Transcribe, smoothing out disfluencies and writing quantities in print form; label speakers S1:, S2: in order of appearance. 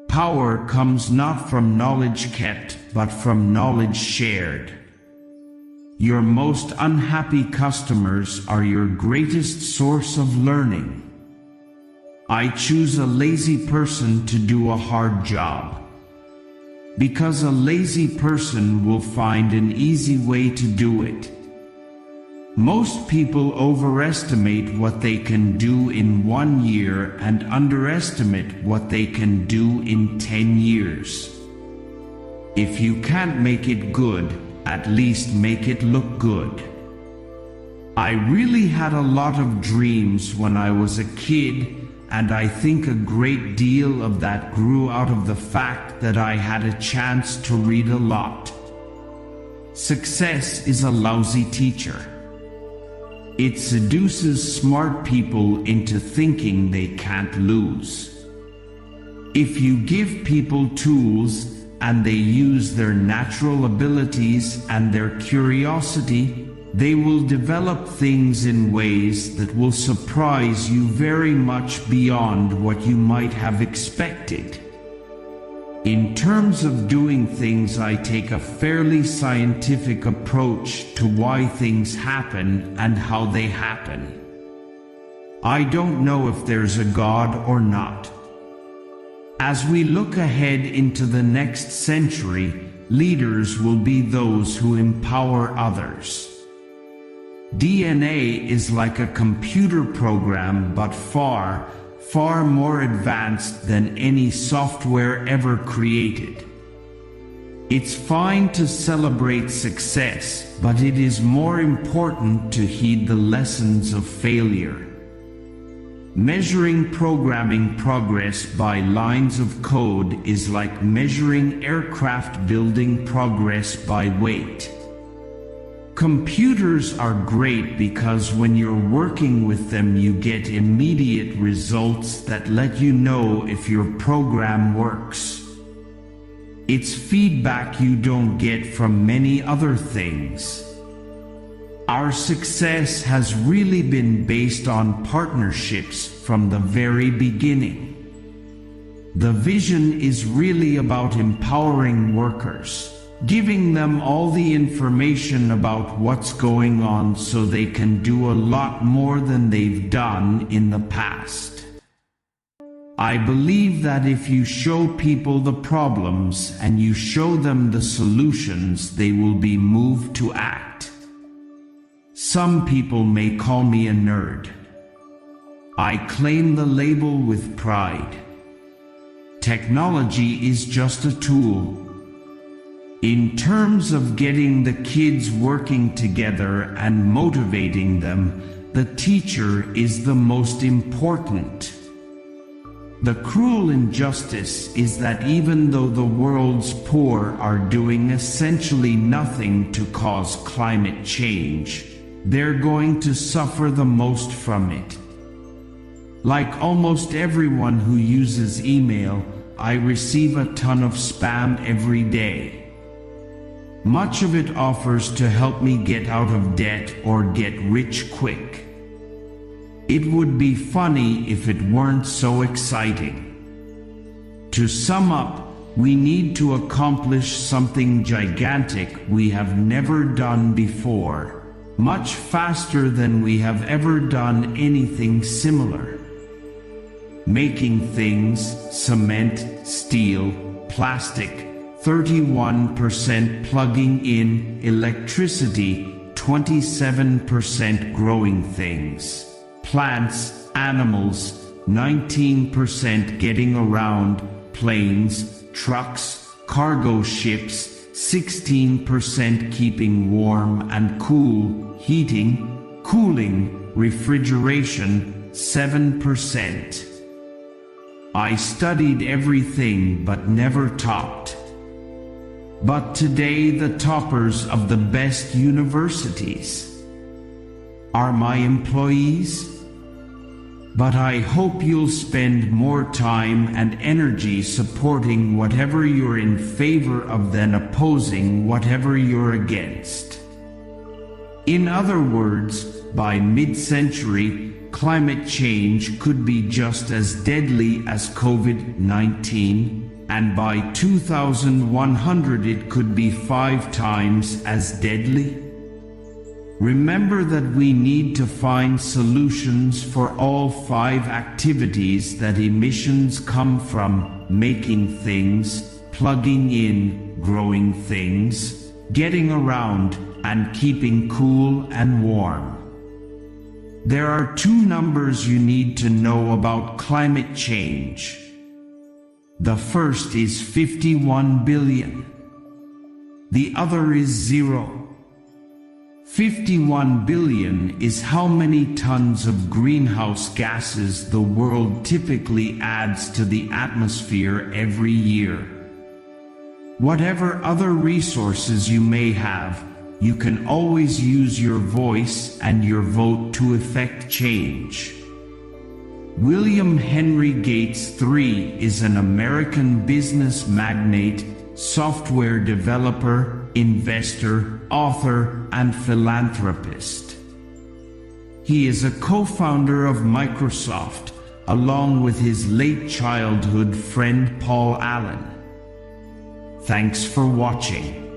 S1: Power comes not from knowledge kept, but from knowledge shared. Your most unhappy customers are your greatest source of learning. I choose a lazy person to do a hard job, because a lazy person will find an easy way to do it. Most people overestimate what they can do in 1 year and underestimate what they can do in 10 years. If you can't make it good, at least make it look good. I really had a lot of dreams when I was a kid, and I think a great deal of that grew out of the fact that I had a chance to read a lot. Success is a lousy teacher. It seduces smart people into thinking they can't lose. If you give people tools and they use their natural abilities and their curiosity, they will develop things in ways that will surprise you very much beyond what you might have expected. In terms of doing things, I take a fairly scientific approach to why things happen and how they happen. I don't know if there's a God or not. As we look ahead into the next century, leaders will be those who empower others. DNA is like a computer program, but far more advanced than any software ever created. It's fine to celebrate success, but it is more important to heed the lessons of failure. Measuring programming progress by lines of code is like measuring aircraft building progress by weight. Computers are great because when you're working with them you get immediate results that let you know if your program works. It's feedback you don't get from many other things. Our success has really been based on partnerships from the very beginning. The vision is really about empowering workers, giving them all the information about what's going on so they can do a lot more than they've done in the past. I believe that if you show people the problems and you show them the solutions, they will be moved to act. Some people may call me a nerd. I claim the label with pride. Technology is just a tool. In terms of getting the kids working together and motivating them, the teacher is the most important. The cruel injustice is that even though the world's poor are doing essentially nothing to cause climate change, they're going to suffer the most from it. Like almost everyone who uses email, I receive a ton of spam every day. Much of it offers to help me get out of debt or get rich quick. It would be funny if it weren't so exciting. To sum up, we need to accomplish something gigantic we have never done before, much faster than we have ever done anything similar. Making things, cement, steel, plastic, 31% plugging in, electricity, 27% growing things, plants, animals, 19% getting around, planes, trucks, cargo ships, 16% keeping warm and cool, heating, cooling, refrigeration, 7%. I studied everything but never topped. But today the toppers of the best universities are my employees. But I hope you'll spend more time and energy supporting whatever you're in favor of than opposing whatever you're against. In other words, by mid-century, climate change could be just as deadly as COVID-19. and by 2100 it could be 5 times as deadly? Remember that we need to find solutions for all 5 activities that emissions come from: making things, plugging in, growing things, getting around, and keeping cool and warm. There are 2 numbers you need to know about climate change. The first is 51 billion. The other is 0. 51 billion is how many tons of greenhouse gases the world typically adds to the atmosphere every year. Whatever other resources you may have, you can always use your voice and your vote to effect change. William Henry Gates III is an American business magnate, software developer, investor, author, and philanthropist. He is a co-founder of Microsoft, along with his late childhood friend Paul Allen. Thanks for watching.